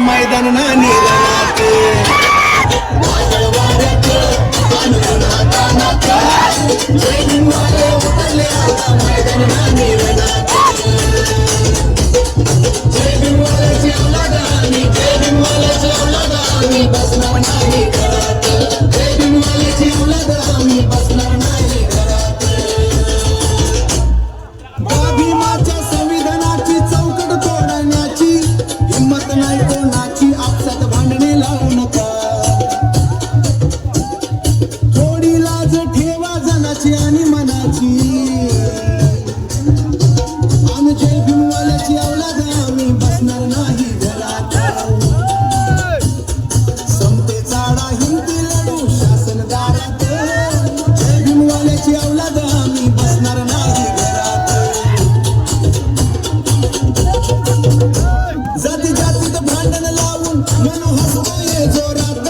मैदान ना निर्माते जय भीमवाले उतरले आता मैदान ना निर्माते जय भीमवाल्याची औलाद आम्ही जय भीमवाल्याची औलाद आम्ही बसणार नाही घरात जय भीमवाल्याची औलाद आम्ही बसणार नाही घरात भीमाच्या संविधानाची चौकट तोडण्याची हिम्मत नाही कोणाची आपसात भांडणे लावू नका थोडी लाज ठेवा जनाची आणि मनाची आम्ही जय भीमवाल्याची औलाद आम्ही बसणार नाही घरात समतेचा लढा हिंदी लढू शासन दारात जय भीमवाल्याची औलाद आम्ही बसणार नाही घरात जाती जातीत भांडण लावून म्हणू हसतोय जोरात